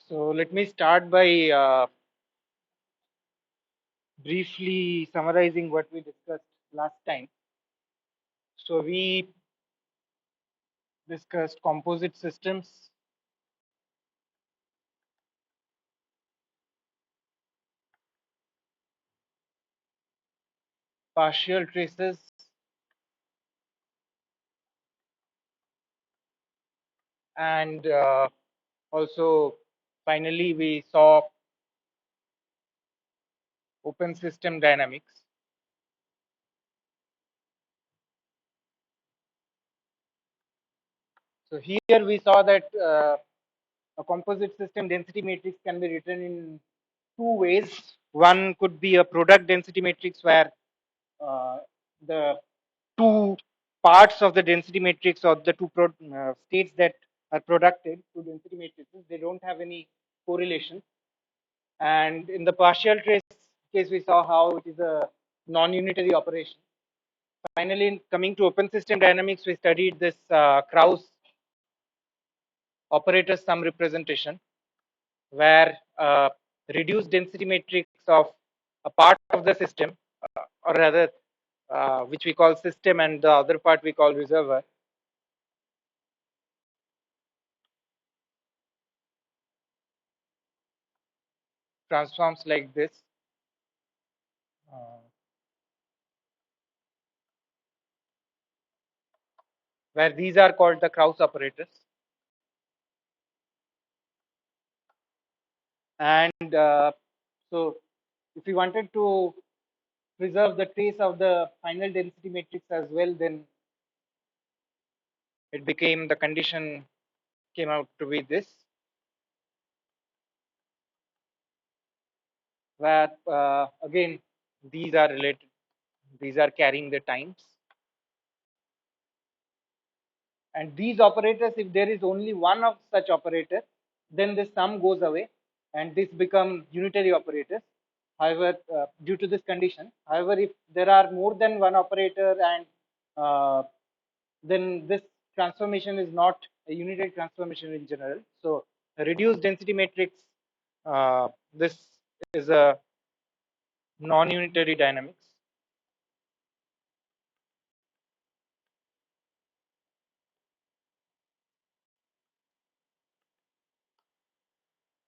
So let me start by briefly summarizing what we discussed last time. So we discussed composite systems, partial traces, and also finally we saw open system dynamics. So here we saw that a composite system density matrix can be written in two ways. One could be a product density matrix where uh, the two parts of the density matrix or the two states that are producted to density matrices, they don't have any correlation. And in the partial trace case, we saw how it is a non-unitary operation. Finally, coming to open system dynamics, we studied this Krauss operator sum representation, where reduced density matrix of a part of the system, or rather, which we call system, and the other part we call reservoir, transforms like this. Uh, where these are called the Krauss operators. And so if we wanted to preserve the trace of the final density matrix as well, then it became the condition came out to be this, where again these are related, these are carrying the times. And these operators, if there is only one of such operator, then the sum goes away and this become unitary operators. However, due to this condition, however, if there are more than one operator and then this transformation is not a unitary transformation in general. So a reduced density matrix, this is a non-unitary dynamics.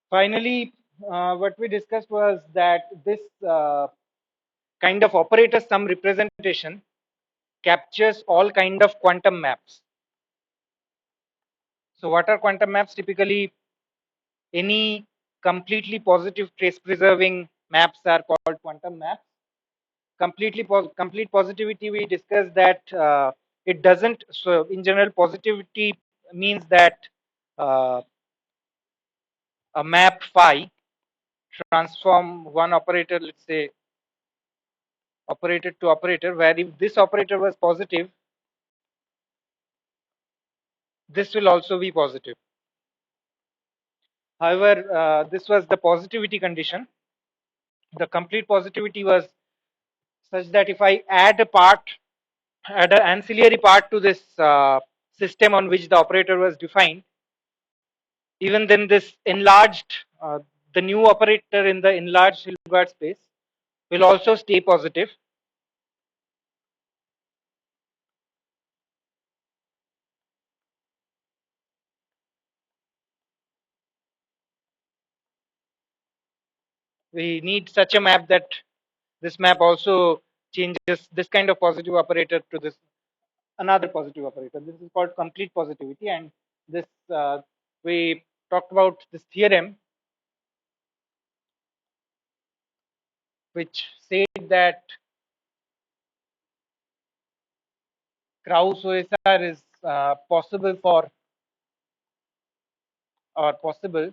Finally, what we discussed was that this kind of operator sum representation captures all kind of quantum maps. So what are quantum maps? Typically, any completely positive trace preserving maps are called quantum maps. Complete positivity, we discussed that it doesn't, so in general positivity means that uh, a map phi transform one operator, let's say operator to operator, where if this operator was positive, this will also be positive. However, this was the positivity condition. The complete positivity was such that if I add a part, add an ancillary part to this system on which the operator was defined, even then this enlarged, the new operator in the enlarged Hilbert space will also stay positive. We need such a map that this map also changes this kind of positive operator to this another positive operator. This is called complete positivity, and this we talked about this theorem which said that Krauss OSR is possible for or possible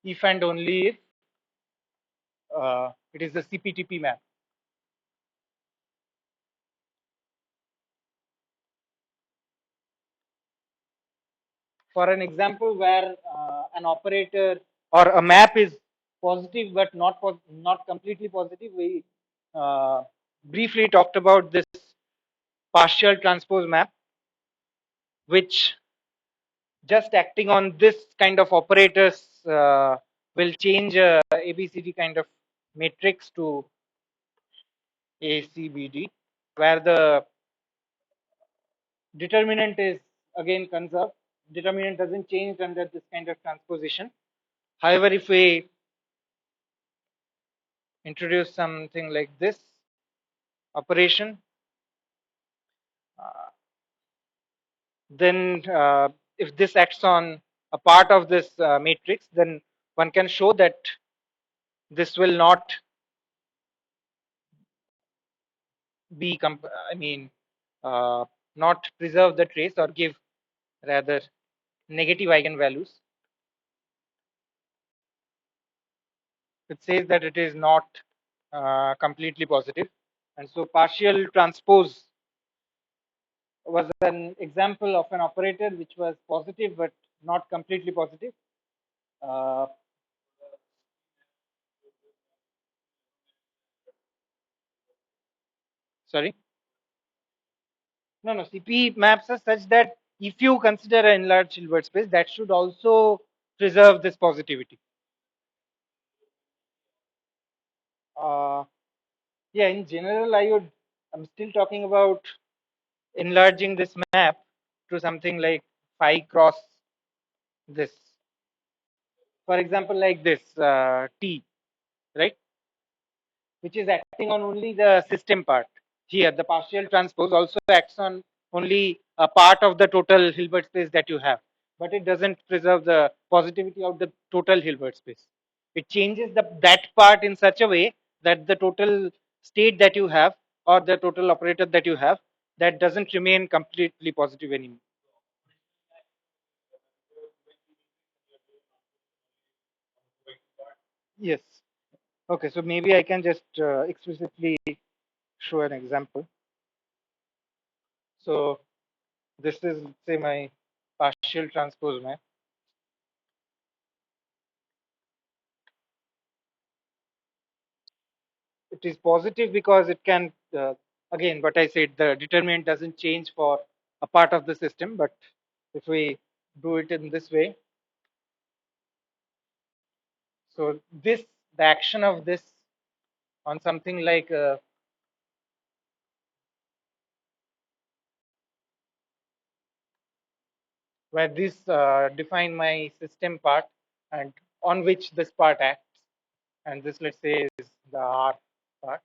if and only if it is a CPTP map. For an example where an operator or a map is positive but not completely positive, we uh, briefly talked about this partial transpose map, which just acting on this kind of operators will change ABCD kind of matrix to ACBD, where the determinant is again conserved. Determinant doesn't change under this kind of transposition. However, if we introduce something like this operation, uh, then if this acts on a part of this matrix, then one can show that this will not be, I mean, uh, not preserve the trace or give rather negative eigenvalues. It says that it is not completely positive. And so partial transpose was an example of an operator which was positive but not completely positive. Uh, Sorry? No, no. CP maps are such that if you consider an enlarged Hilbert space, that should also preserve this positivity. Uh, yeah, in general, I'm still talking about enlarging this map to something like phi cross this. For example, like this T, right? Which is acting on only the system part. Here, the partial transpose also acts on only a part of the total Hilbert space that you have, but it doesn't preserve the positivity of the total Hilbert space. It changes that part in such a way that the total state that you have or the total operator that you have, that doesn't remain completely positive anymore. Yes. Okay, so maybe I can just explicitly show an example. So this is, say, my partial transpose map. It is positive because it can, again, what I said, the determinant doesn't change for a part of the system. But if we do it in this way, so this, the action of this on something like where this define my system part and on which this part acts, and this, let's say, is the R part,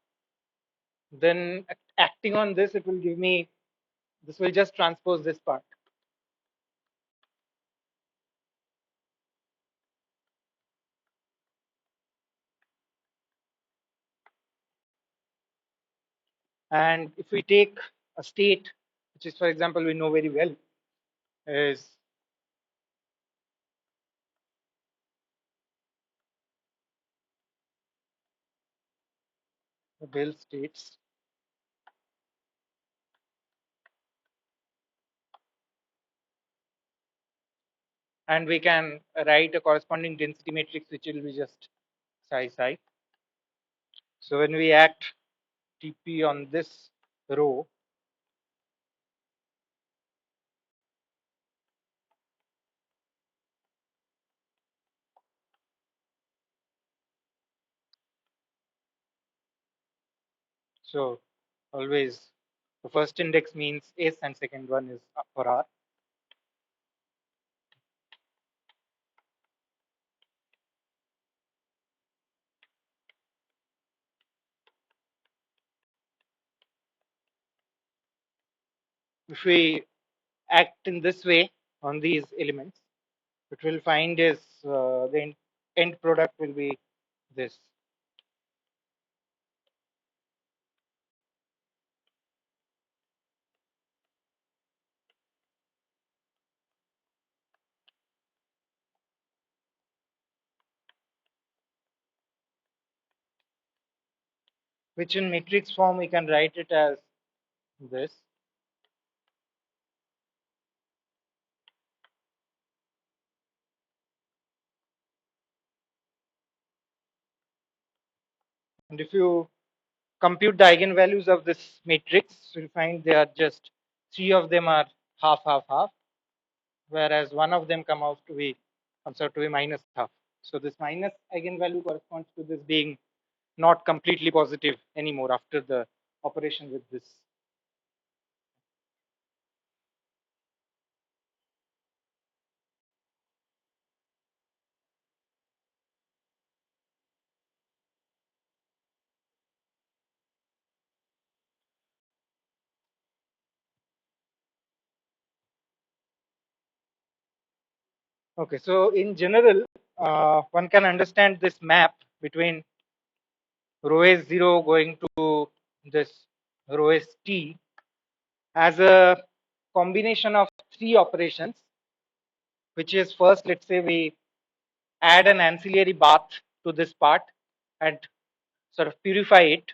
then acting on this, it will give me, this will just transpose this part. And if we take a state, which is, for example, we know very well, is the Bell states, and we can write a corresponding density matrix, which will be just psi psi. So when we act TP on this row, so always the first index means S and second one is for R. If we act in this way on these elements, it will find is the end product will be this. Which in matrix form we can write it as this. And if you compute the eigenvalues of this matrix, you'll find they are just three of them are half, half, half, whereas one of them comes out to be minus half. So this minus eigenvalue corresponds to this being not completely positive anymore after the operation with this. Okay, so in general, one can understand this map between rho s 0 going to this rho s t as a combination of three operations, which is first, let's say we add an ancillary bath to this part and sort of purify it.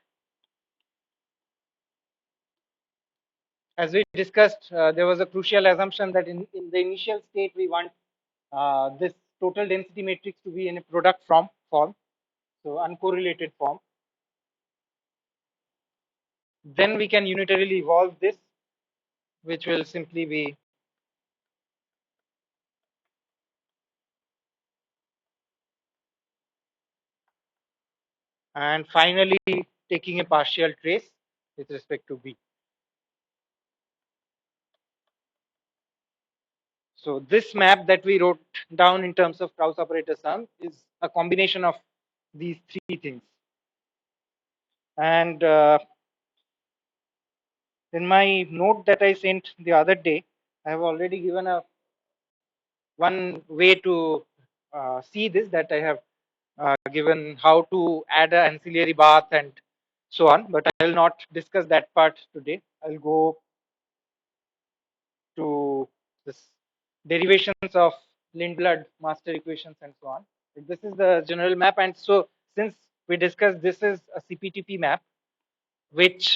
As we discussed, there was a crucial assumption that in the initial state we want this total density matrix to be in a product form, so uncorrelated form. Then we can unitarily evolve this, which will simply be and finally taking a partial trace with respect to B. So this map that we wrote down in terms of Krauss operator sum is a combination of these three things. And in my note that I sent the other day, I have already given a one way to see this, that I have given how to add an ancillary bath and so on, but I will not discuss that part today. I'll go to this derivations of Lindblad master equations and so on. This is the general map, and so since we discussed this is a CPTP map, which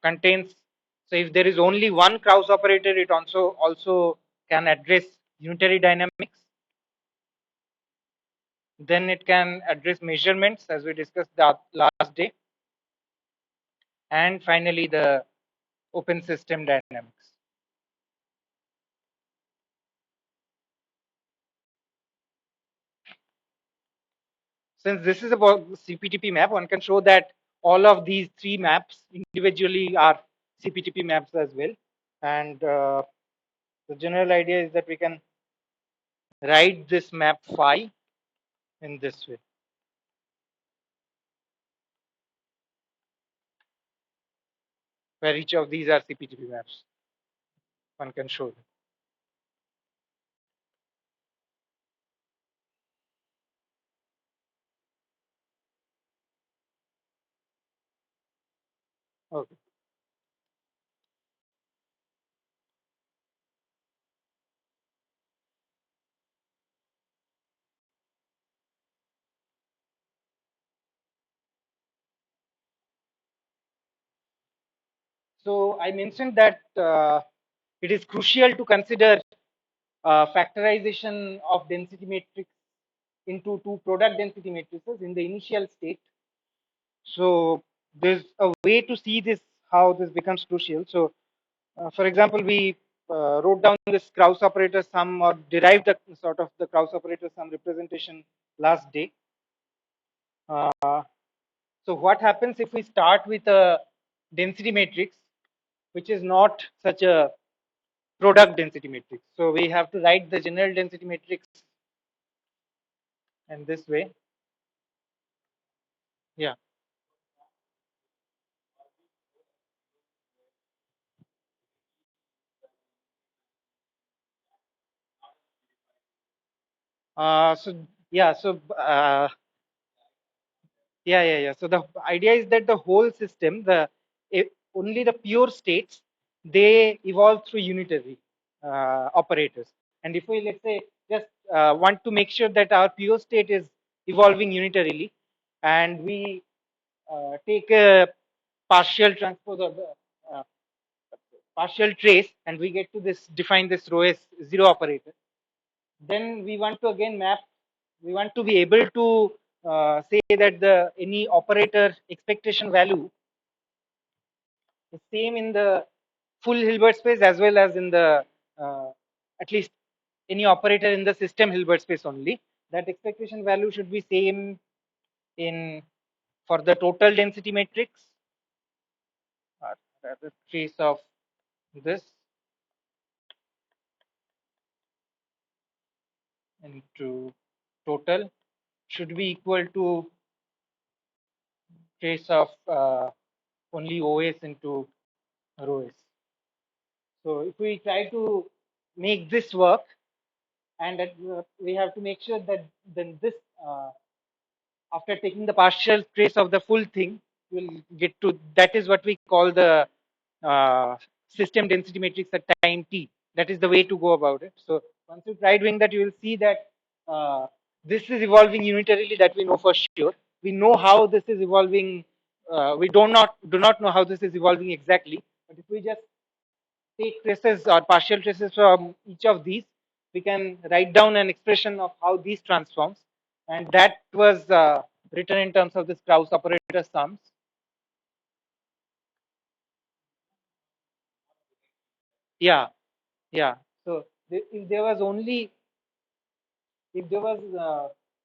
contains, so if there is only one Krauss operator, it also can address unitary dynamics. Then it can address measurements as we discussed the last day, and finally the open system dynamics. Since this is about CPTP map, one can show that all of these three maps individually are CPTP maps as well. And the general idea is that we can write this map phi in this way, where each of these are CPTP maps. One can show them. Okay. So I mentioned that it is crucial to consider factorization of density matrix into two product density matrices in the initial state. So there's a way to see this, how this becomes crucial. So for example, we wrote down this Krauss operator sum or derived the sort of the Krauss operator sum representation last day. So what happens if we start with a density matrix, which is not such a product density matrix? So we have to write the general density matrix in this way. Yeah. So yeah, so yeah. So the idea is that the whole system, only the pure states, they evolve through unitary operators. And if we, let's say, just want to make sure that our pure state is evolving unitarily, and we take a partial transpose of the uh, partial trace, and we get to this define this rho s zero operator, then we want to again map, we want to be able to say that the any operator expectation value is same in the full Hilbert space as well as in the uh, at least any operator in the system Hilbert space only. that expectation value should be same in for the total density matrix, rather trace of this into total should be equal to trace of only OS into rho s. So if we try to make this work, and we have to make sure that then this after taking the partial trace of the full thing, we'll get to that is what we call the uh, system density matrix at time t. That is the way to go about it. So once you try doing that, you will see that this is evolving unitarily. That we know for sure. We know how this is evolving. We do not know how this is evolving exactly. But if we just take traces or partial traces from each of these, we can write down an expression of how these transforms, and that was written in terms of this Krauss operator sums. Yeah, yeah. So if there was only if there was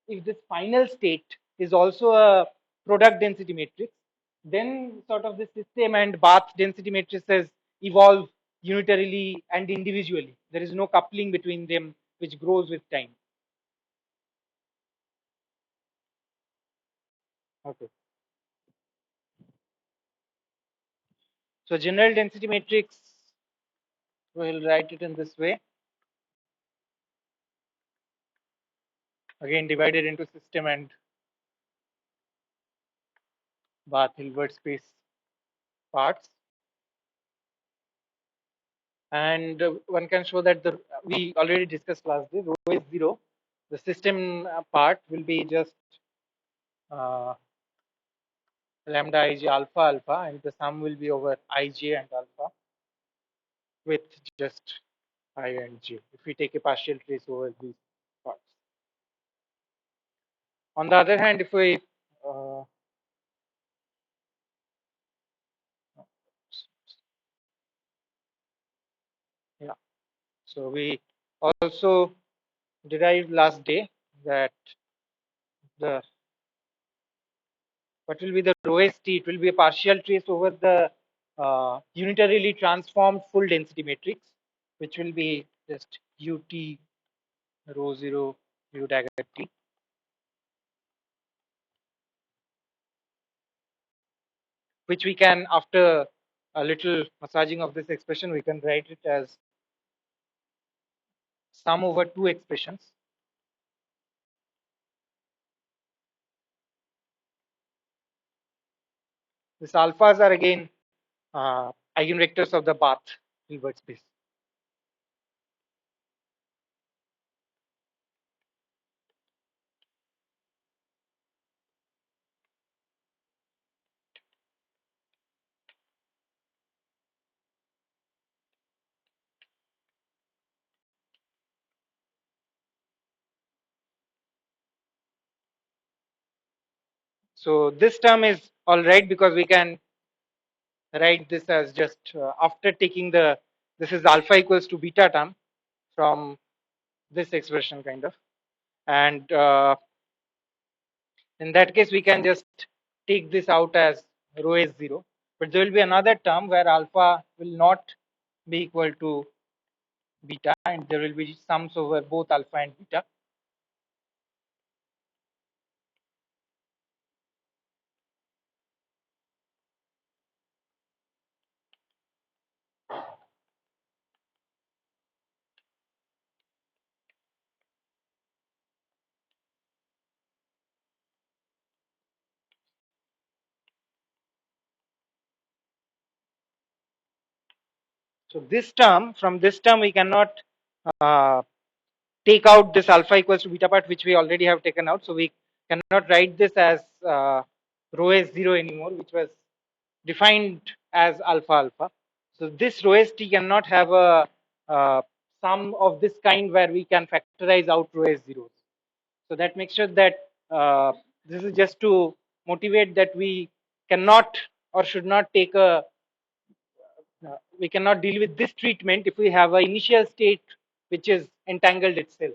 if this final state is also a product density matrix, then sort of the system and bath density matrices evolve unitarily and individually. There is no coupling between them which grows with time. Okay. So general density matrix, we'll write it in this way. Again, divided into system and bath Hilbert space parts. And one can show that the we already discussed last day, rho is zero. The system part will be just uh, lambda ij alpha alpha, and the sum will be over ij and alpha with just I and j. If we take a partial trace over these parts. On the other hand, if we uh, yeah, so we also derived last day that the what will be the rho st? It will be a partial trace over the unitarily transformed full density matrix, which will be just ut rho 0 u dagger t, which we can, after a little massaging of this expression, we can write it as sum over two expressions. These alphas are again eigenvectors of the path Hilbert space. So this term is all right because we can write this as just after taking the this is alpha equals to beta term from this expression kind of, and in that case we can just take this out as rho is 0, but there will be another term where alpha will not be equal to beta and there will be sums over both alpha and beta. So this term, from this term we cannot uh, take out this alpha equals to beta part which we already have taken out, so we cannot write this as rho is 0 anymore, which was defined as alpha alpha. So this rho s t cannot have a sum of this kind where we can factorize out rho s zeros. So that makes sure that this is just to motivate that we cannot or should not take a we cannot deal with this treatment if we have an initial state which is entangled itself.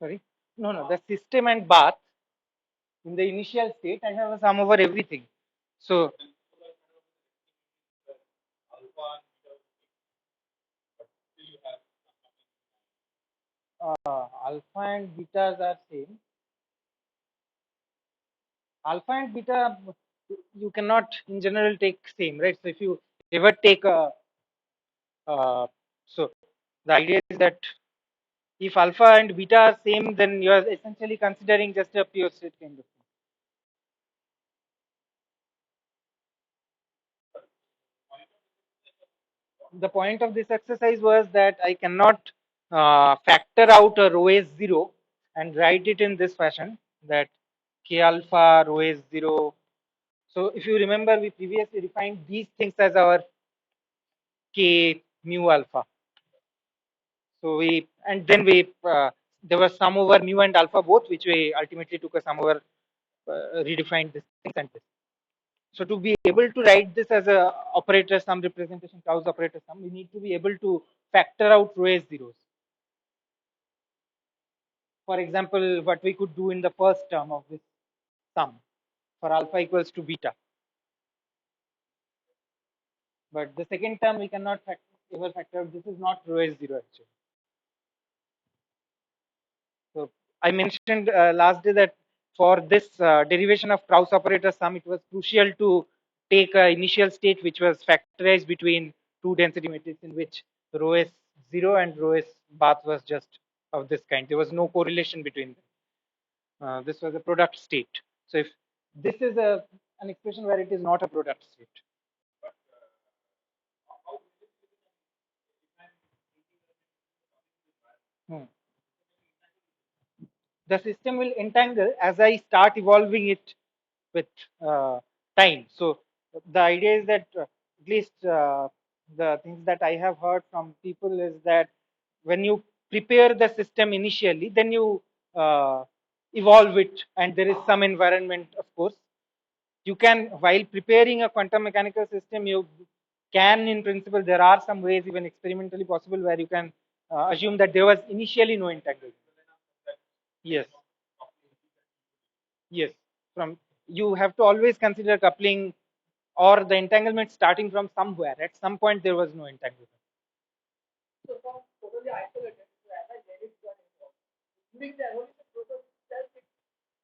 Sorry, no, the system and bath in the initial state, I have a sum over everything. So alpha and betas are same. Alpha and beta, you cannot in general take same, right? So if you ever take a so the idea is that if alpha and beta are same, then you are essentially considering just a pure state kind of thing. The point of this exercise was that I cannot factor out a rho is 0 and write it in this fashion, that k alpha rho is 0. So if you remember, we previously defined these things as our k mu alpha. So we, and then we, there was sum over mu and alpha both, which we ultimately took a sum over, redefined this thing and this. So to be able to write this as a operator sum representation, Gauss operator sum, we need to be able to factor out row as zeros. For example, what we could do in the first term of this sum for alpha equals to beta. But the second term we cannot ever factor out. This is not row as zero actually. So I mentioned last day that for this derivation of Krauss operator sum, it was crucial to take an initial state which was factorized between two density matrices in which rho s 0 and rho s bath was just of this kind. There was no correlation between them. This was a product state. So if this is an expression where it is not a product state. Hmm. The system will entangle as I start evolving it with time. So the idea is that at least the things that I have heard from people is that when you prepare the system initially, then you uh, evolve it, and there is some environment, of course. You can, while preparing a quantum mechanical system, you can, in principle, there are some ways, even experimentally possible, where you can assume that there was initially no entanglement. Yes. Yes, from you have to always consider coupling or the entanglement starting from somewhere. At some point, there was no entanglement.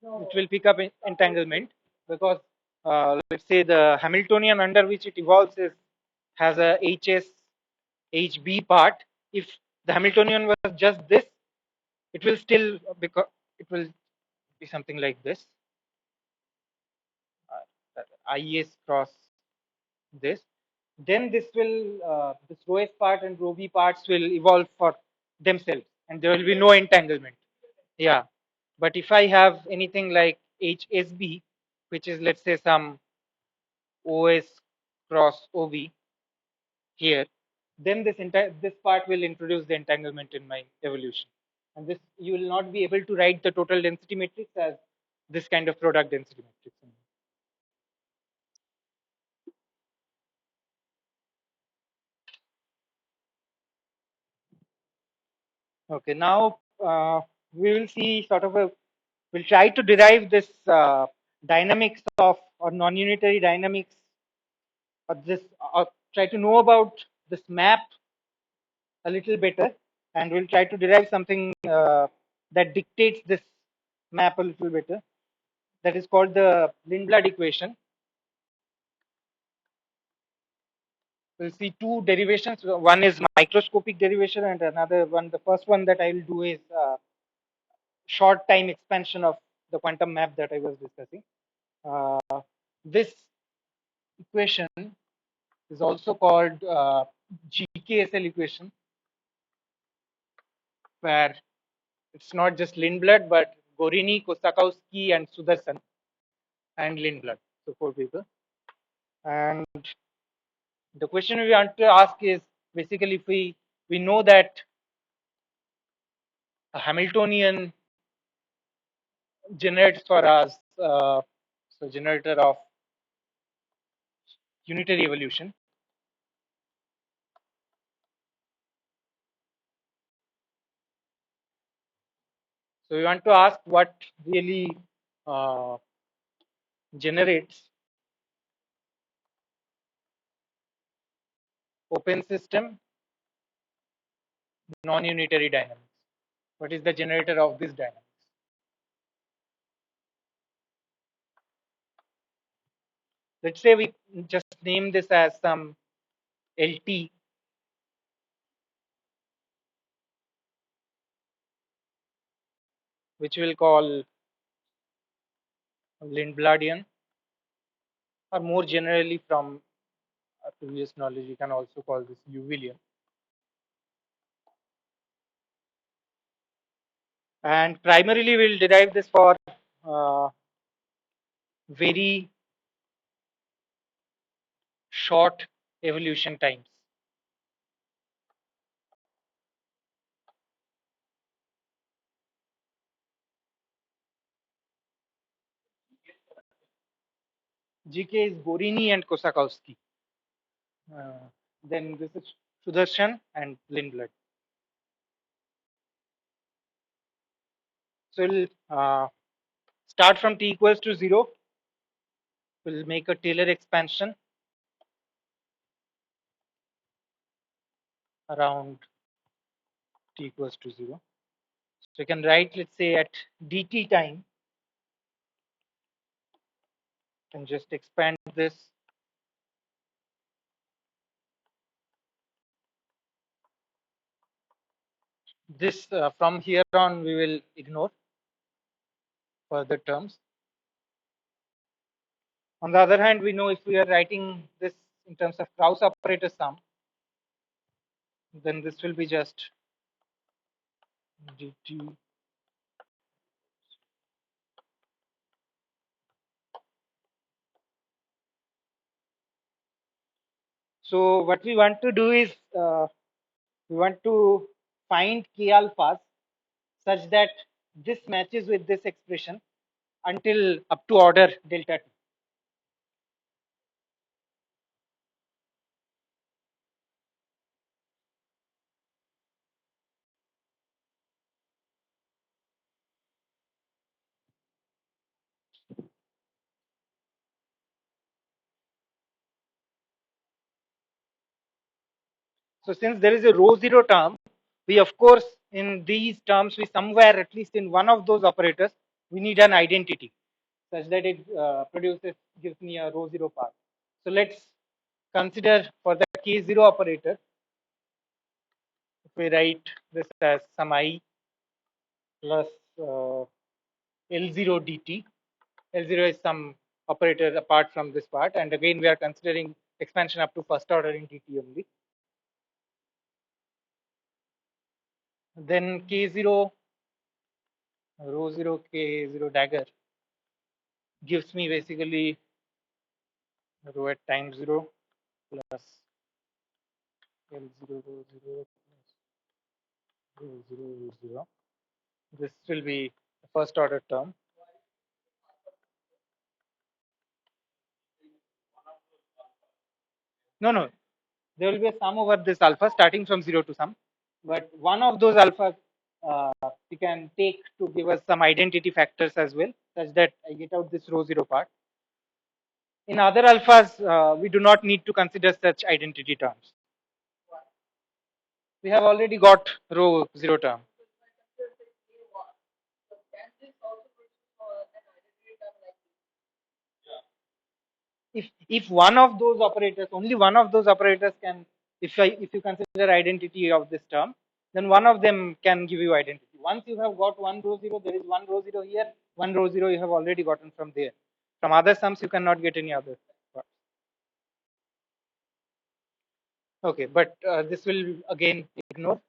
It will pick up entanglement because let's say the Hamiltonian under which it evolves is has a HS HB part. If the Hamiltonian was just this, it will still because it will be something like this. IS cross this, then this will this rho s part and rho b parts will evolve for themselves, and there will be no entanglement. Yeah, but if I have anything like HSB, which is let's say some OS cross OB here, then this part will introduce the entanglement in my evolution, and this you will not be able to write the total density matrix as this kind of product density matrix. Okay, now we will see sort of a, we'll try to derive this dynamics of or non-unitary dynamics or this, or try to know about this map a little better, and we'll try to derive something that dictates this map a little better. That is called the Lindblad equation. We'll see two derivations. One is microscopic derivation, and another one, the first one that I will do is short time expansion of the quantum map that I was discussing. This equation is also called GKSL equation, where it's not just Lindblad, but Gorini, Kosakowski, and Sudarshan, and Lindblad, so four people. And the question we want to ask is basically if we know that a Hamiltonian generates for us, so generator of unitary evolution. So we want to ask what really uh, generates open system non-unitary dynamics. What is the generator of this dynamics? Let's say we just name this as some LT, which we'll call Lindbladian, or more generally from our previous knowledge, we can also call this Liouvillean. And primarily, we'll derive this for uh, very short evolution times. GK is Borini and Kosakowski. Uh, then this is Sudarshan and Lindblad. So we'll start from t equals to 0. We'll make a Taylor expansion around t equals to 0. So you can write, let's say, at dt time, and just expand this. This from here on we will ignore further terms. On the other hand, we know if we are writing this in terms of Krauss operator sum, then this will be just dt. So what we want to do is we want to find k alphas such that this matches with this expression until up to order delta t. So since there is a rho zero term, we of course in these terms we somewhere at least in one of those operators we need an identity such that it produces gives me a rho zero path. So let's consider for the k zero operator, if we write this as some I plus L0 dt. L0 is some operator apart from this part, and again we are considering expansion up to first order in dt only. Then k0 rho 0 k0 dagger gives me basically rho at time 0 plus L0 rho 0 plus rho 0 rho 0. This will be the first order term. No, no, there will be a sum over this alpha starting from 0 to some, but one of those alphas we can take to give us some identity factors as well, such that I get out this rho 0 part. In other alphas, we do not need to consider such identity terms. We have already got rho 0 term. If one of those operators, only one of those operators can, if you consider identity of this term, then one of them can give you identity. Once you have got one rho 0, there is one rho 0 here, one rho 0 you have already gotten from there. From other sums, you cannot get any other. Okay, but this will again ignore.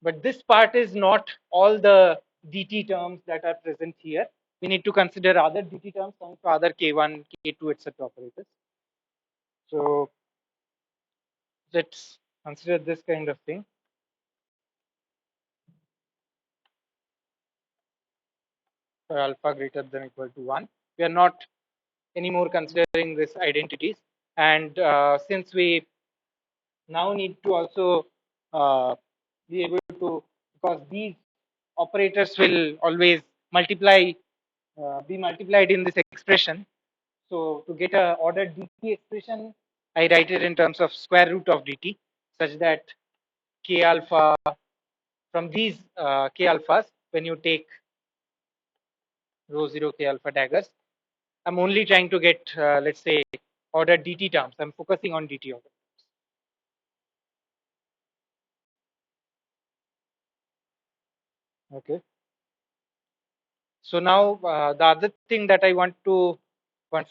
But this part is not all the dt terms that are present here. We need to consider other dt terms, some for other k1, k2, etc. operators. So let's consider this kind of thing. For alpha greater than equal to 1. We are not anymore considering this identities. And since we now need to also be able to, because these operators will always multiply, be multiplied in this expression. So to get a ordered dt expression, I write it in terms of square root of dt, such that k alpha from these k alphas, when you take rho 0 k alpha daggers, I'm only trying to get, let's say, ordered dt terms. I'm focusing on dt order. Okay. So now the other thing that I want for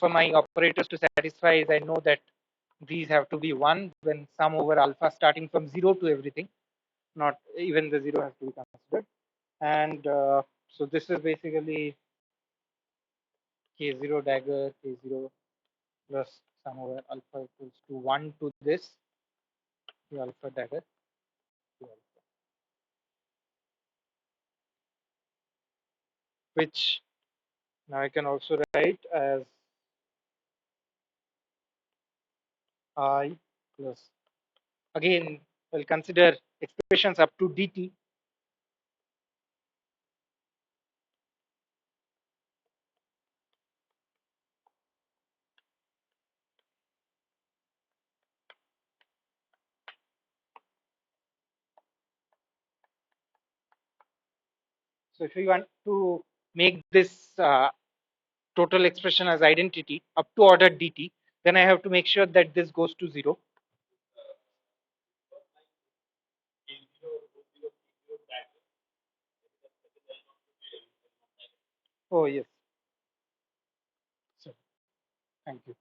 my operators to satisfy is I know that these have to be 1 when sum over alpha starting from 0 to everything, not even the 0 has to be considered. And so this is basically k0 dagger k0 plus sum over alpha equals to 1 to this k alpha dagger k alpha, which now I can also write as I plus, again we'll consider expressions up to dt. So if we want to make this total expression as identity up to order dt, then I have to make sure that this goes to 0. Oh yes, so thank you.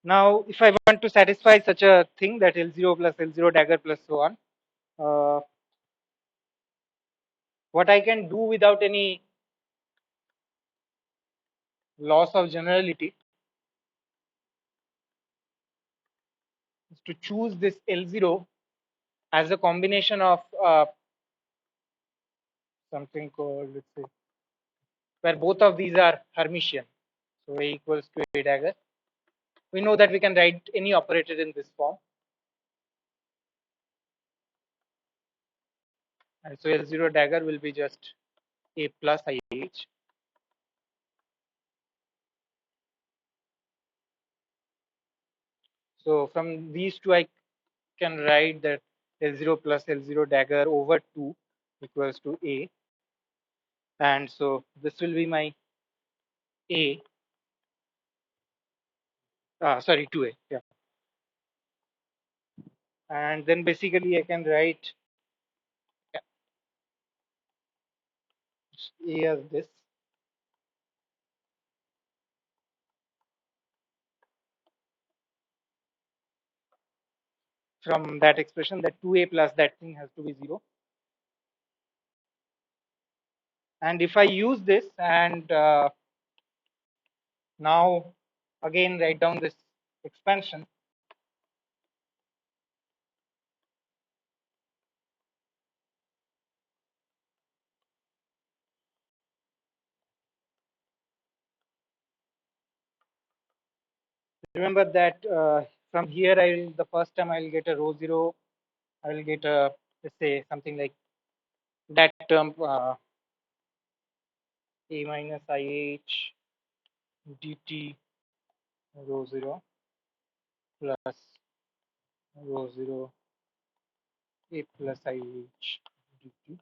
Now if I want to satisfy such a thing, that L0 plus L0 dagger plus so on, uh, what I can do without any loss of generality is to choose this L0 as a combination of something called, let's say, where both of these are Hermitian. So A equals to A dagger. We know that we can write any operator in this form. And so L0 dagger will be just A plus IH. So from these two, I can write that L0 plus L0 dagger over 2 equals to A. And so this will be my A, sorry, 2A. Yeah. And then basically I can write A as this. From that expression, that 2A plus that thing has to be 0. And if I use this and now again write down this expansion, remember that from here I will, the first time I will get a rho 0, I will get a, let's say, something like that term A minus IH dt rho 0 plus rho 0 A plus IH dt.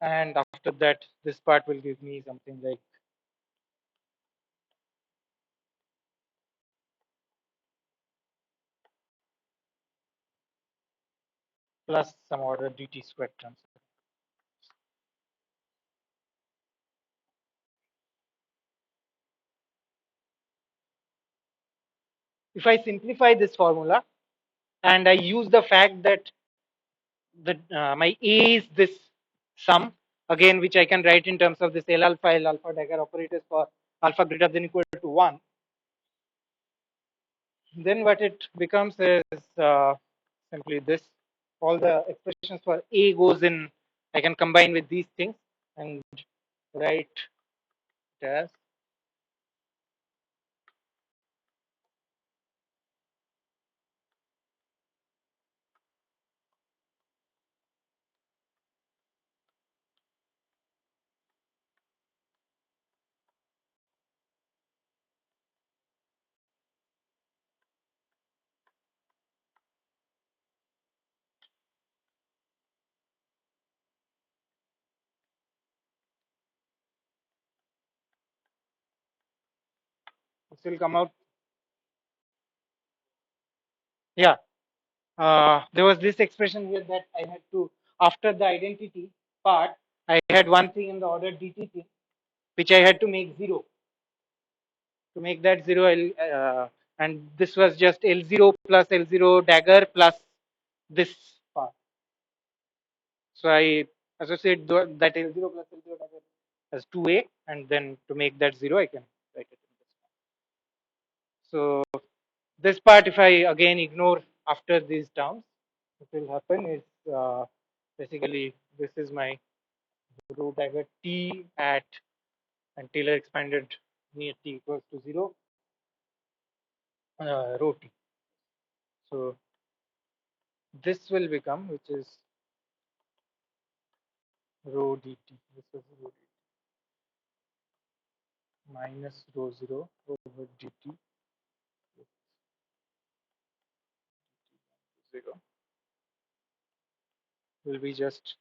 And after that, this part will give me something like plus some order dt squared terms. If I simplify this formula and I use the fact that the my A is this sum, again, which I can write in terms of this L alpha dagger operators for alpha greater than equal to 1, then what it becomes is simply this. All the expressions for A goes in I can combine with these things and write it as this will come out. Yeah, there was this expression here that I had to, after the identity part, I had one thing in the order dt thing, which I had to make zero. To make that zero, and this was just L0 plus L0 dagger plus this part. So I associate that L0 plus L0 dagger as 2a, and then to make that zero, I can write it in this form. So this part, if I again ignore after these terms, what will happen is basically this is my root dagger t at and Taylor expanded near t equals to 0 rho t. So this will become, which is rho dt. This is rho dt minus rho 0 over dt 0 will be just,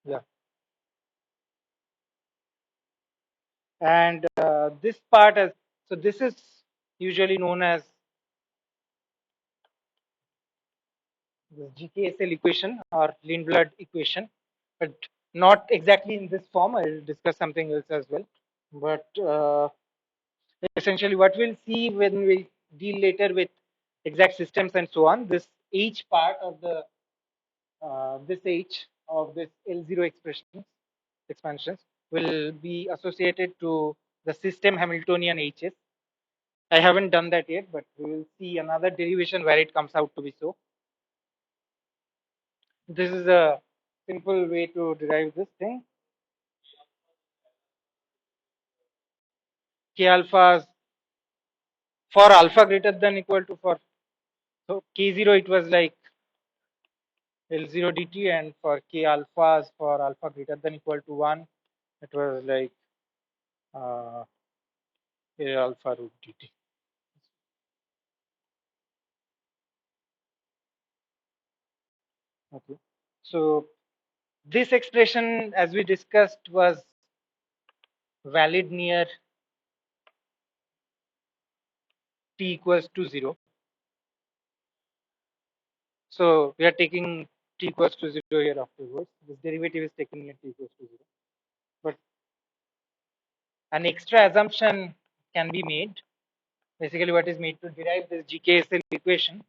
yeah. And this part as, so this is usually known as the GKSL equation or Lindblad equation, but not exactly in this form. I'll discuss something else as well. But essentially, what we'll see when we deal later with exact systems and so on, this H part of the this H of this L0 expansions will be associated to the system Hamiltonian Hs. I haven't done that yet, but we will see another derivation where it comes out to be so. This is a simple way to derive this thing. K alphas for alpha greater than equal to, for so K0 it was like L0 dt, and for K alphas for alpha greater than equal to 1 it was like uh, A alpha root dt. Okay. So this expression, as we discussed, was valid near t equals to 0. So we are taking t equals to 0 here afterwards. This derivative is taken near t equals to 0. But an extra assumption can be made. Basically, what is made to derive this GKSL equation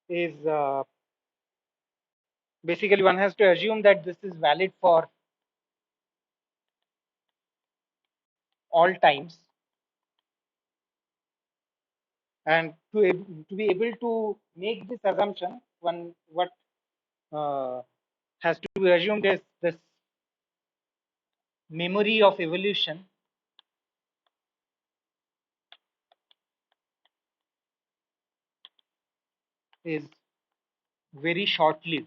is basically one has to assume that this is valid for all times, and to be able to make this assumption, one what uh, has to be assumed is this memory of evolution is very short lived,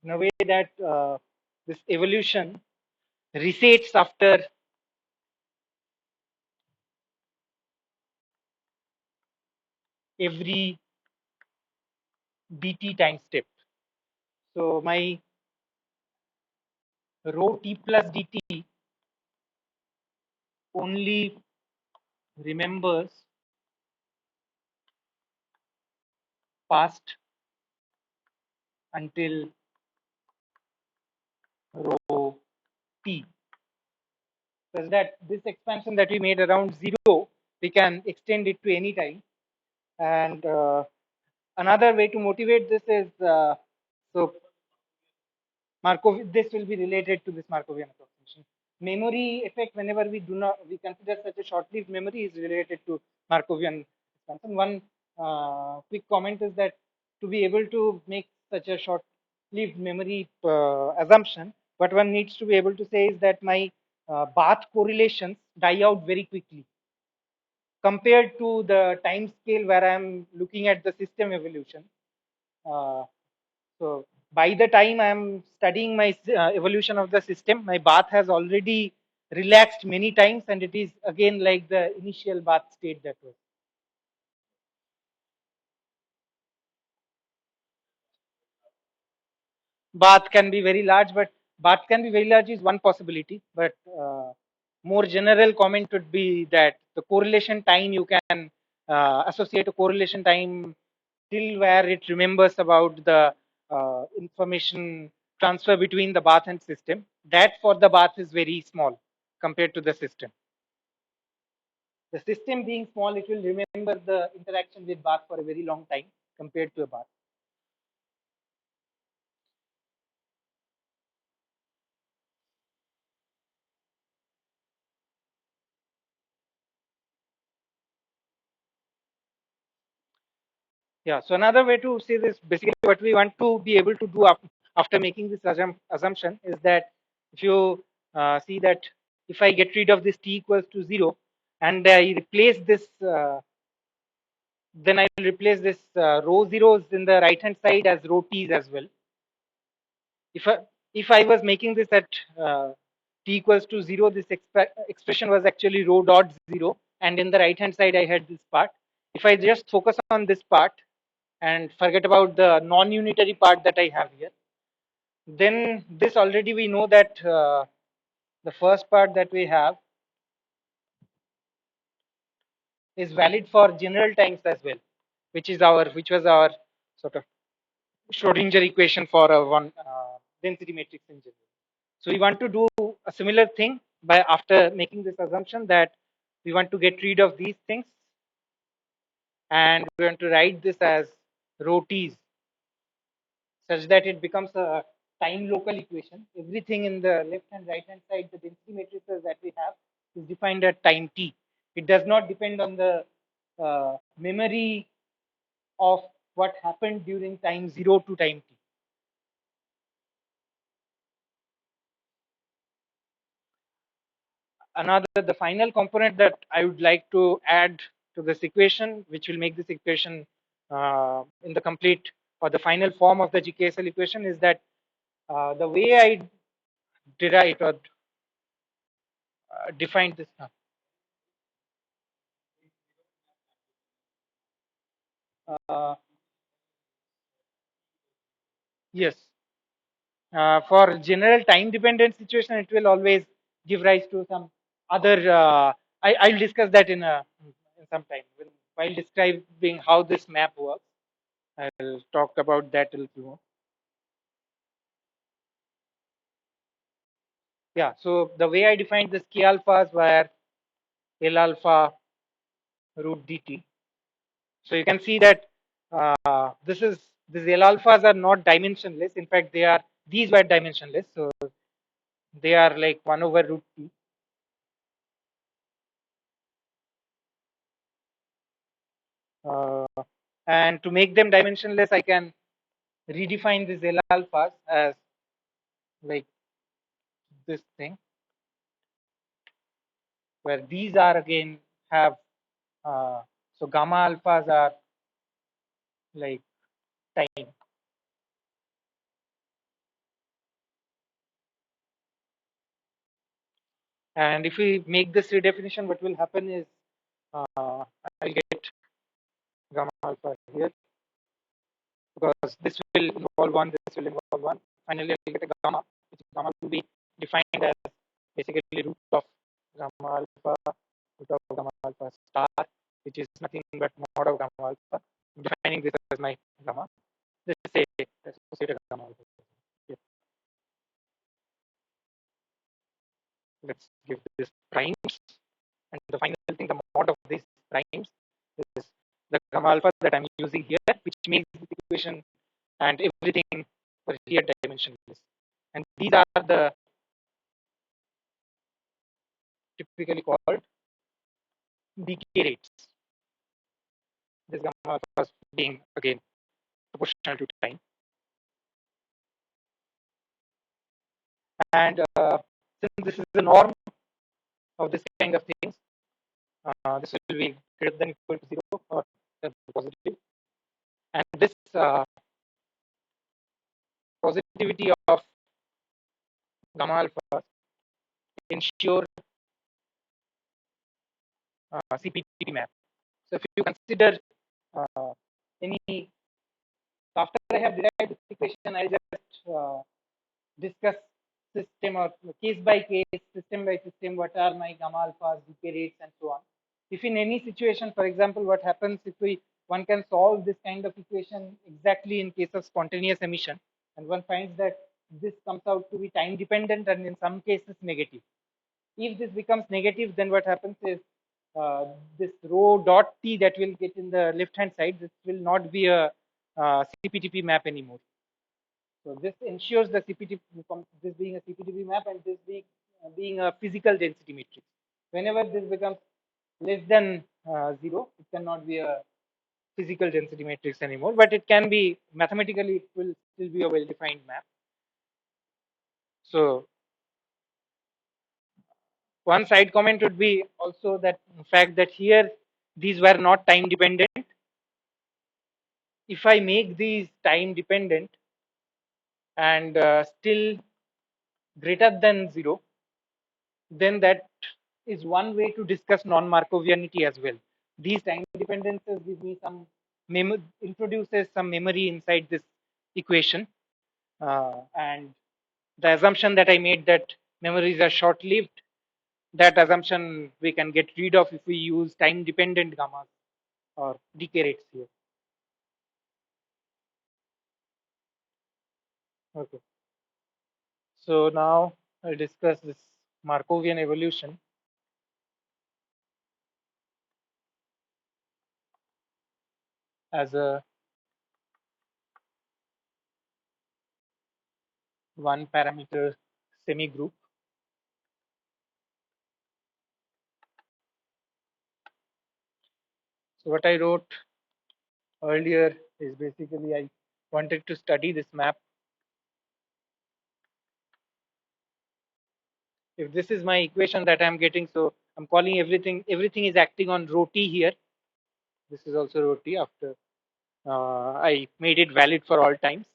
in a way that this evolution resets after every bt time step. So my rho t plus dt only remembers past until row t, such that this expansion that we made around 0, we can extend it to any time. And another way to motivate this is so Markov. This will be related to this Markovian approximation. Memory effect, whenever we consider such a short-lived memory, is related to Markovian expansion. One quick comment is that to be able to make such a short-lived memory assumption, what one needs to be able to say is that my Bath correlations die out very quickly compared to the time scale where I'm looking at the system evolution. Uh, so by the time I'm studying my evolution of the system, my bath has already relaxed many times, and it is again like the initial bath state that was. Bath can be very large, but bath can be very large is one possibility. But more general comment would be that the correlation time you can associate a correlation time till where it remembers about the information transfer between the bath and system. That for the bath is very small compared to the system. The system being small, it will remember the interaction with bath for a very long time compared to a bath. Yeah. So another way to say this, basically, what we want to be able to do after making this assumption is that if you see that if I get rid of this t equals to 0 and I replace this, then I will replace this row zeros in the right hand side as row t's as well. If I was making this at t equals to 0, this expression was actually rho dot 0, and in the right hand side I had this part. If I just focus on this part and forget about the non-unitary part that I have here, then this already we know that the first part that we have is valid for general times as well, which was our sort of Schrodinger equation for a one density matrix in general. So we want to do a similar thing by after making this assumption that we want to get rid of these things, and we want to write this as rho t's such that it becomes a time local equation. Everything in the left and right hand side, the density matrices that we have is defined at time t. It does not depend on the memory of what happened during time 0 to time t. The final component that I would like to add to this equation, which will make this equation in the complete or the final form of the GKSL equation, is that the way I derive or define this. Uh, yes, for general time dependent situation, it will always give rise to some other. I'll discuss that in some time while describing how this map works. I'll talk about that a little more. Yeah, so the way I defined this k alphas were L alpha root dt. So you can see that these L alphas are not dimensionless. In fact, these were dimensionless. So they are like 1 over root t. Uh, and to make them dimensionless, I can redefine these L alphas as like this thing, where these are again have so gamma alphas are like time. And if we make this redefinition, what will happen is I'll get gamma alpha here because this will involve one, this will involve one. Finally, I'll get a gamma, which gamma will be defined as basically root of gamma gamma alpha, we talk gamma alpha star, which is nothing but mod of gamma alpha. I'm defining this as my gamma. Let's say associated gamma alpha. Okay. Let's give this primes, and the final thing, the mod of these primes is the gamma alpha that I'm using here, which makes this equation and everything for here dimensionless. And these are the typically called decay rates. This gamma alpha being again proportional to time. And since this is the norm of this kind of things, this will be greater than equal to 0 or positive. And this positivity of gamma alpha ensure CPTP map. So if you consider any, after I have derived this equation, I just discuss system or case by case, system by system, what are my gamma alphas, decay rates, and so on. If in any situation, for example, what happens if one can solve this kind of equation exactly in case of spontaneous emission, and one finds that this comes out to be time dependent and in some cases negative. If this becomes negative, then what happens is this rho dot t that will get in the left hand side, this will not be a CPTP map anymore. So this ensures the CPTP, this being a CPTP map and this being a physical density matrix. Whenever this becomes less than 0, it cannot be a physical density matrix anymore, but it can be mathematically, it will still be a well-defined map. So one side comment would be also that in fact that here these were not time dependent. If I make these time dependent and still greater than 0, then that is one way to discuss non-Markovianity as well. These time dependencies give me some introduces some memory inside this equation, and the assumption that I made that memories are short-lived, that assumption we can get rid of if we use time-dependent gammas or decay rates here. Okay. So now I'll discuss this Markovian evolution as a one parameter semi group. So what I wrote earlier is basically I wanted to study this map. If this is my equation that I'm getting, so I'm calling everything is acting on rho t here. This is also rho t after I made it valid for all times.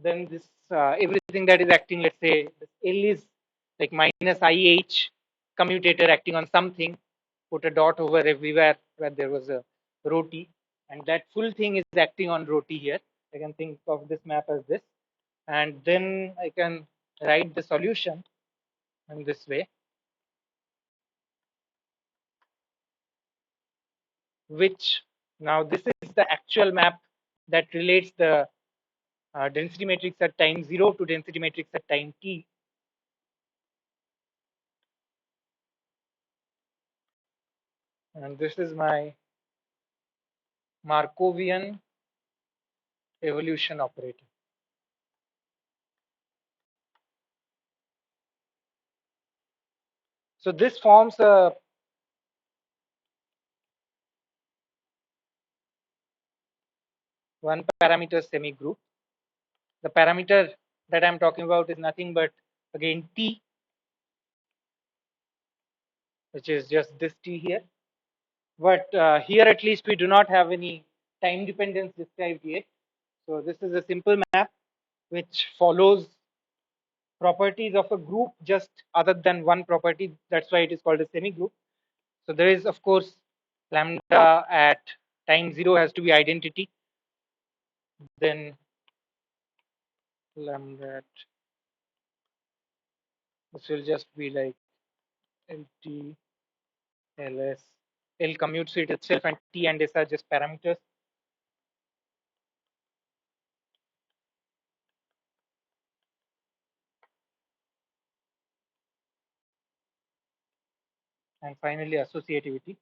Then this everything that is acting, let's say this L is like minus IH commutator acting on something, put a dot over everywhere where there was a rho t, and that full thing is acting on rho t here. I can think of this map as this, and then I can write the solution in this way, which now this is the actual map that relates the density matrix at time 0 to density matrix at time t. And this is my Markovian evolution operator. So this forms a one parameter semi group. The parameter that I'm talking about is nothing but again t, which is just this t here. But here at least we do not have any time dependence described yet. So this is a simple map which follows properties of a group just other than one property. That's why it is called a semi group. So there is of course lambda at time 0 has to be identity. Then lambda at, this will just be like LT, LS, L commutes it itself, and T and S are just parameters. And finally, associativity.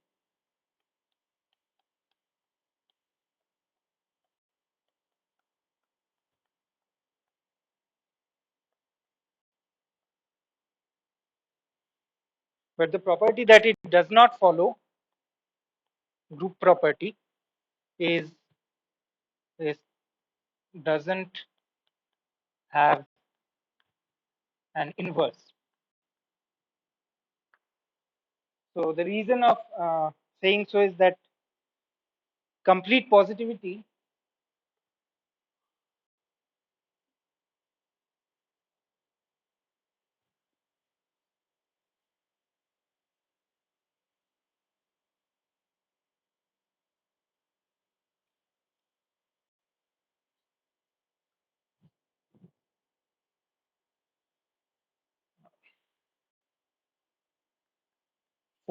But the property that it does not follow, group property, is doesn't have an inverse. So the reason of saying so is that complete positivity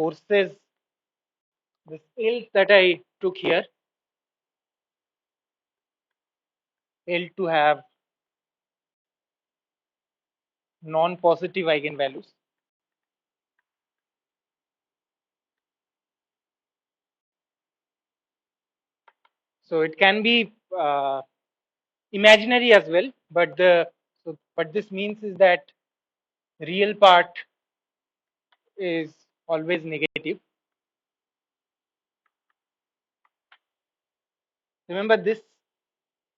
forces this L that I took here, L to have non-positive eigenvalues. So it can be imaginary as well, but what this means is that real part is always negative. Remember, this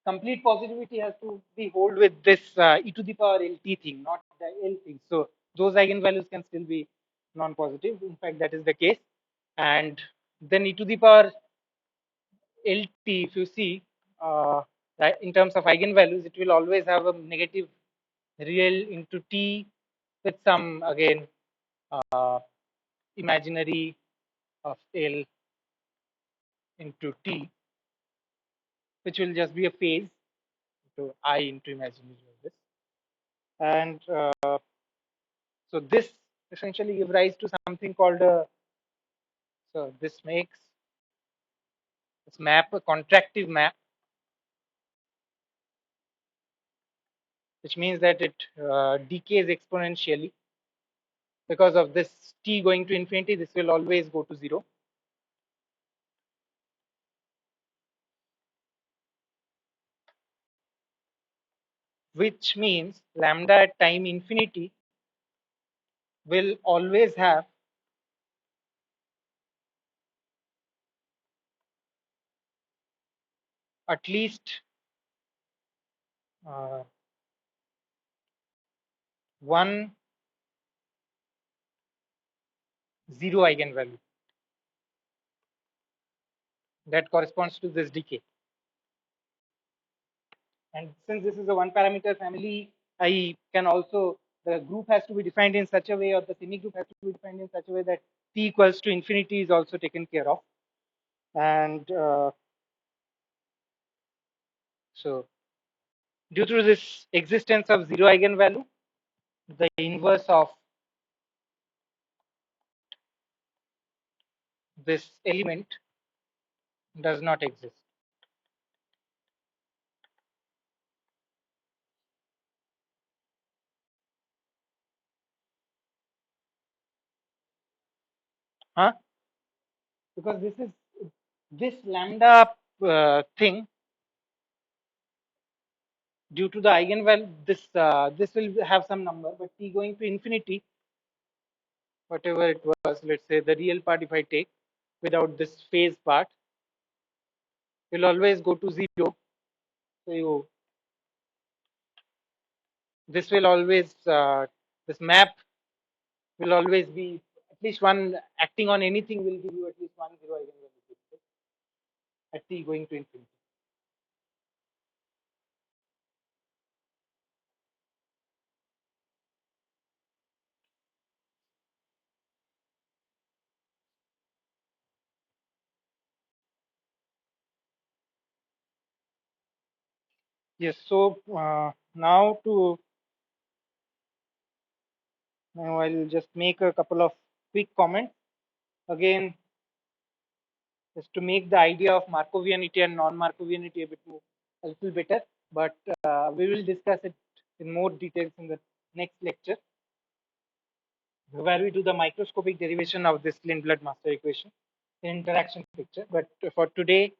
complete positivity has to be hold with this e to the power LT thing, not the L thing. So those eigenvalues can still be non-positive. In fact, that is the case. And then e to the power LT, if you see, that in terms of eigenvalues, it will always have a negative real into T with some, again, uh, imaginary of L into T, which will just be a phase to I into imaginary of this. And so this essentially gives rise to something called a, so this makes this map a contractive map, which means that it decays exponentially. Because of this T going to infinity, this will always go to 0. Which means lambda at time infinity will always have at least uh, one zero eigenvalue that corresponds to this decay. And since this is a one parameter family, I can also, the group has to be defined in such a way, or the semi group has to be defined in such a way that T equals to infinity is also taken care of. And so due to this existence of zero eigenvalue, the inverse of this element does not exist. Huh? Because this lambda thing, due to the eigenvalue, this will have some number, but T going to infinity, whatever it was, let's say the real part, if I take without this phase part, will always go to 0. So this will always, this map will always be at least one, acting on anything will give you at least one zero eigenvalue at T going to infinity. Yes, so now I'll just make a couple of quick comment. Again, just to make the idea of Markovianity and non-Markovianity a bit more, a little better, but we will discuss it in more details in the next lecture, where we do the microscopic derivation of this Lindblad master equation in interaction picture. But for today,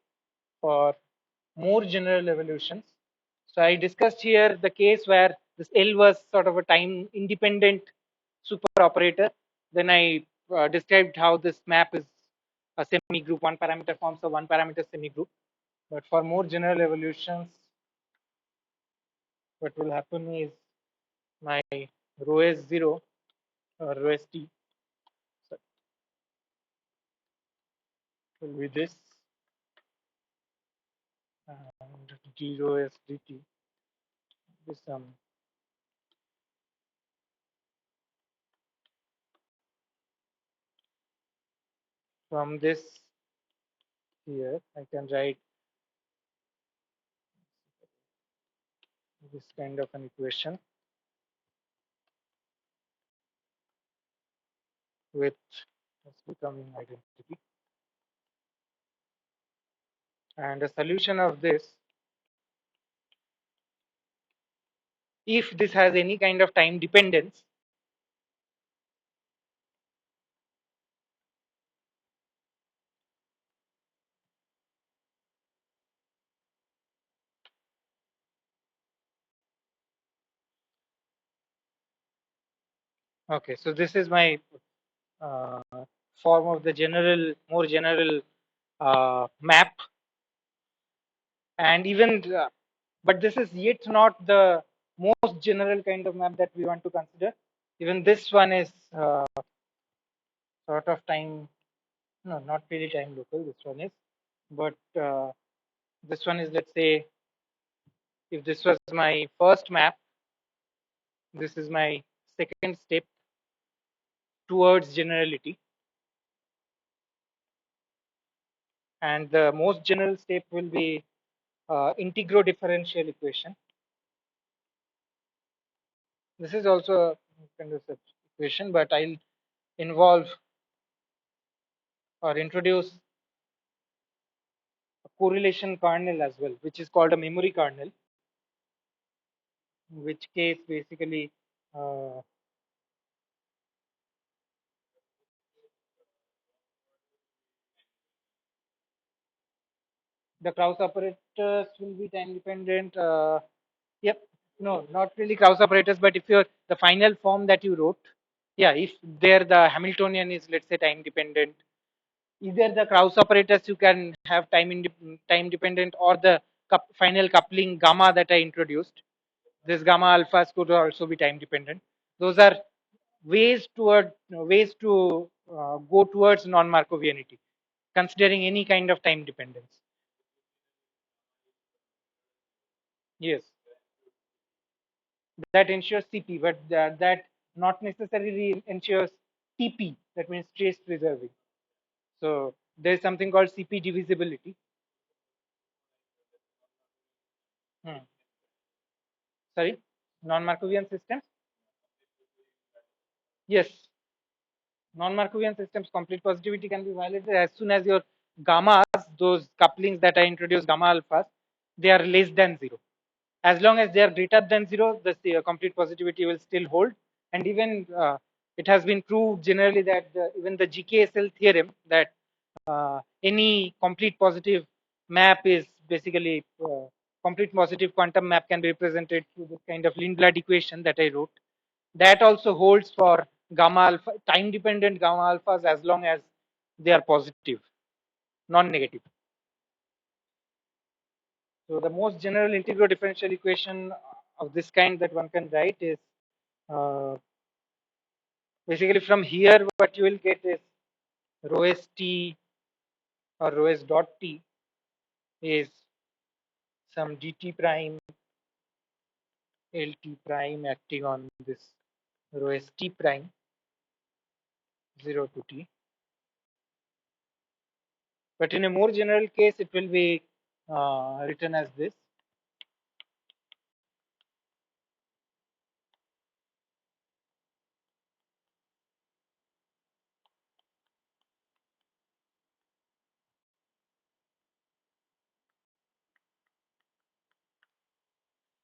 for more general evolutions, so I discussed here the case where this L was sort of a time independent super operator. Then I described how this map is a semi group, one parameter forms a one parameter semi group. But for more general evolutions, what will happen is my rho s 0 or rho s t will be this, and d rho s dt is from this here. I can write this kind of an equation with this becoming identity. And the solution of this, if this has any kind of time dependence, okay, so this is my uh, form of the general, more general map, and even, but this is yet not the most general kind of map that we want to consider. Even this one is sort of time, no, not really time local. This one is, but this one is, let's say, if this was my first map, this is my second step towards generality, and the most general step will be integro differential equation. This is also a kind of such equation, but I'll involve or introduce a correlation kernel as well, which is called a memory kernel, in which case basically uh, the Krauss operators will be time dependent. Yep, no, not really Krauss operators, but if you're the final form that you wrote, yeah, if there the Hamiltonian is, let's say, time dependent, either the Krauss operators you can have time dependent, or the final coupling gamma that I introduced. This gamma alphas could also be time dependent. Those are ways to go towards non-Markovianity, considering any kind of time dependence. Yes, that ensures CP, but that not necessarily ensures TP. That means trace preserving. So there is something called CP divisibility. Hmm. Sorry, non-Markovian systems. Yes, non-Markovian systems complete positivity can be violated as soon as your gammas, those couplings that I introduced, gamma alphas, they are less than zero. As long as they are greater than zero, the complete positivity will still hold. And even it has been proved generally that even the GKSL theorem that any complete positive map is basically complete positive quantum map can be represented through this kind of Lindblad equation that I wrote. That also holds for gamma alpha, time dependent gamma alphas, as long as they are positive, non negative. So the most general integral differential equation of this kind that one can write is uh, basically from here what you will get is rho s t or rho s dot t is some dt prime lt prime acting on this rho s t prime 0 to t. But in a more general case, it will be written as this.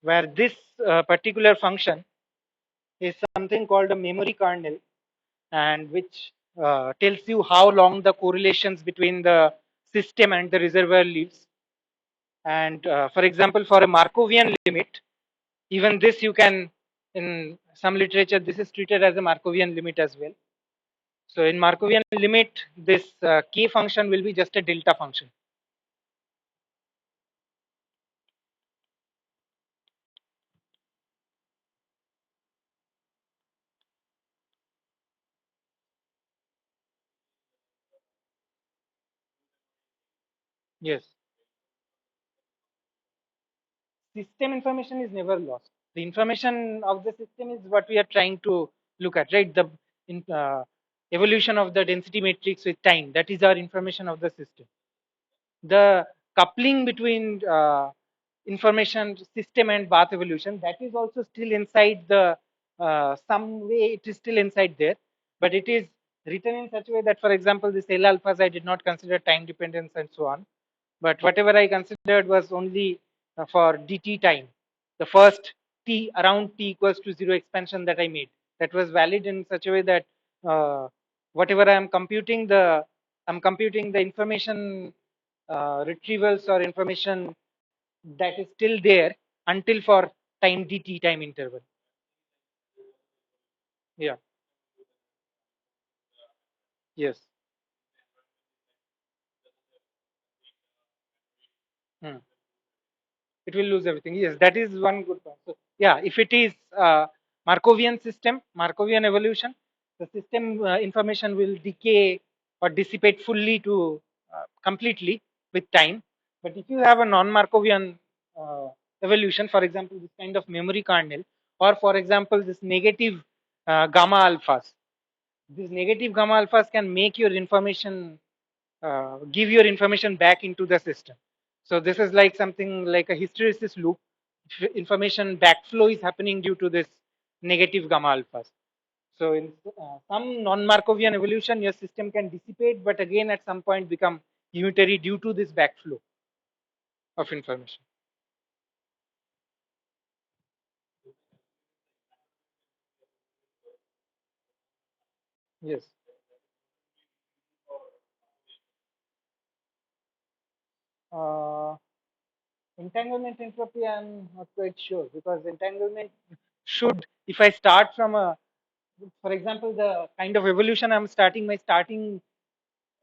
where this particular function is something called a memory kernel, and which tells you how long the correlations between the system and the reservoir lives. And for example, for a Markovian limit, even this you can, in some literature, this is treated as a Markovian limit as well. So in Markovian limit, this k function will be just a delta function. Yes. System information is never lost. The information of the system is what we are trying to look at, right? The in, evolution of the density matrix with time. That is our information of the system. The coupling between information system and bath evolution, that is also still inside the some way it is still inside there, but it is written in such a way that, for example, this L alphas I did not consider time dependence and so on, but whatever I considered was only for dt time, the first t around t equals to 0 expansion that I made, that was valid in such a way that whatever I'm computing the information retrievals or information that is still there until for time dt time interval. Yeah. Yes. Hmm. It will lose everything. Yes, that is one good point. So yeah, if it is Markovian system, Markovian evolution, the system information will decay or dissipate fully to completely with time. But if you have a non-Markovian evolution, for example, this kind of memory kernel, or for example, this negative gamma alphas, these negative gamma alphas can make your information, give your information back into the system. So this is like something like a hysteresis loop. Information backflow is happening due to this negative gamma alphas. So in some non-Markovian evolution, your system can dissipate, but again at some point become unitary due to this backflow of information. Yes. Uh, Entanglement entropy, I'm not quite sure, because entanglement should, if I start from a, for example, the kind of evolution I'm starting, my starting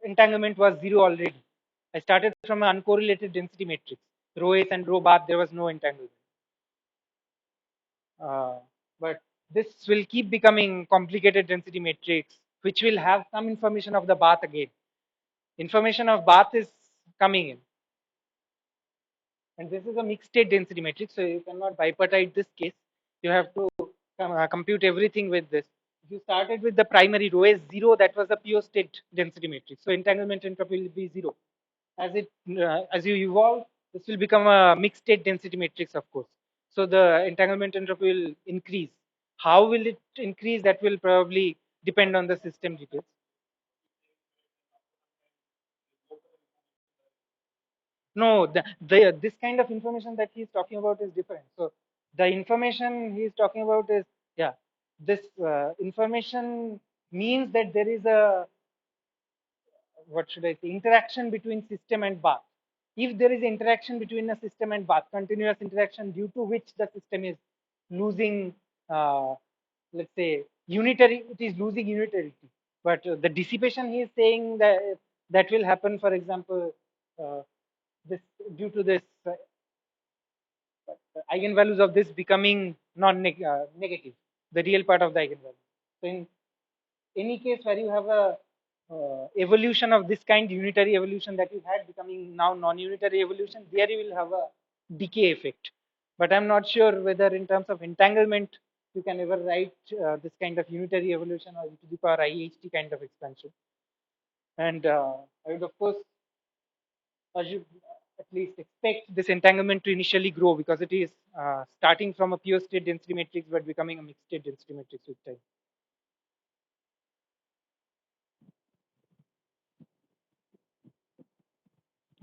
entanglement was zero already. I started from an uncorrelated density matrix. Rho S and rho bath, there was no entanglement. Uh, but this will keep becoming complicated density matrix, which will have some information of the bath again. Information of bath is coming in. And this is a mixed state density matrix, so you cannot bipartite this case. You have to compute everything with this. If you started with the primary rho is zero, that was a pure state density matrix. So entanglement entropy will be zero. As you evolve, this will become a mixed state density matrix, of course. So the entanglement entropy will increase. How will it increase? That will probably depend on the system details. No, this kind of information that he's talking about is different. So the information he's talking about is, yeah, this information means that there is a, what should I say, interaction between system and bath. If there is interaction between a system and bath, continuous interaction due to which the system is losing, uh, let's say, unitary, it is losing unitarity. But the dissipation he is saying that will happen, for example, uh, this due to this eigenvalues of this becoming non-negative, the real part of the eigenvalue. So in any case where you have a evolution of this kind, unitary evolution that you had becoming now non-unitary evolution, there you will have a decay effect. But I'm not sure whether in terms of entanglement you can ever write this kind of unitary evolution or e to the power IHT kind of expansion. And I would of course should at least expect this entanglement to initially grow, because it is starting from a pure state density matrix but becoming a mixed state density matrix with time.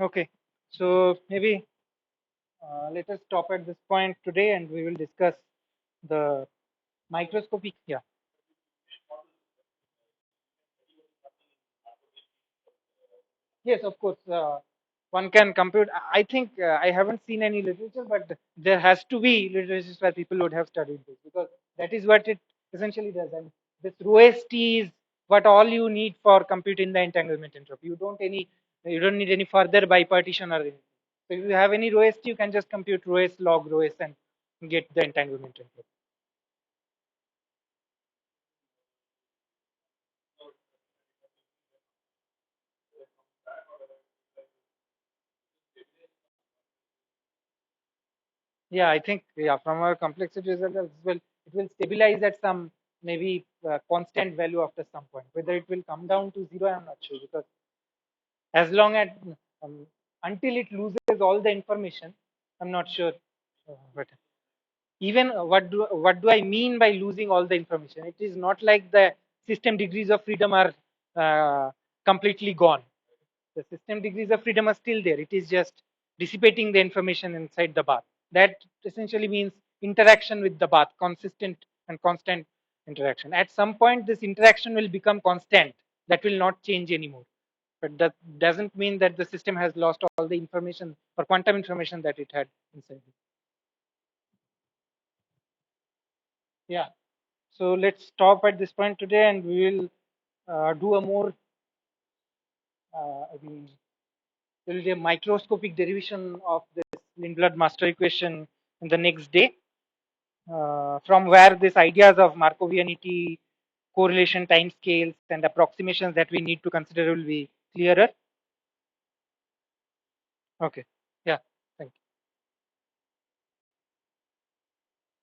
Okay, so maybe Let us stop at this point today and we will discuss the microscopic. Yeah. Yes, of course. One can compute. I think I haven't seen any literature, but there has to be literature where people would have studied this because that is what it essentially does. And this rho-st is what all you need for computing the entanglement entropy. You don't need any further bipartition or anything. So if you have any rho-st, you can just compute rho-s log rho-s and get the entanglement entropy. Yeah, I think from our complexity result as well, it will stabilize at some maybe constant value after some point. Whether it will come down to zero, I'm not sure because as long as um, until it loses all the information, I'm not sure. But even what do I mean by losing all the information? It is not like the system degrees of freedom are completely gone. The system degrees of freedom are still there. It is just dissipating the information inside the bath. That essentially means interaction with the bath, consistent and constant interaction. At some point, this interaction will become constant. That will not change anymore. But that doesn't mean that the system has lost all the information or quantum information that it had inside it. Yeah. So let's stop at this point today, and we will do a more I will do a microscopic derivation of this Lindblad master equation in the next day, from where these ideas of Markovianity, correlation timescales, and approximations that we need to consider will be clearer. Okay.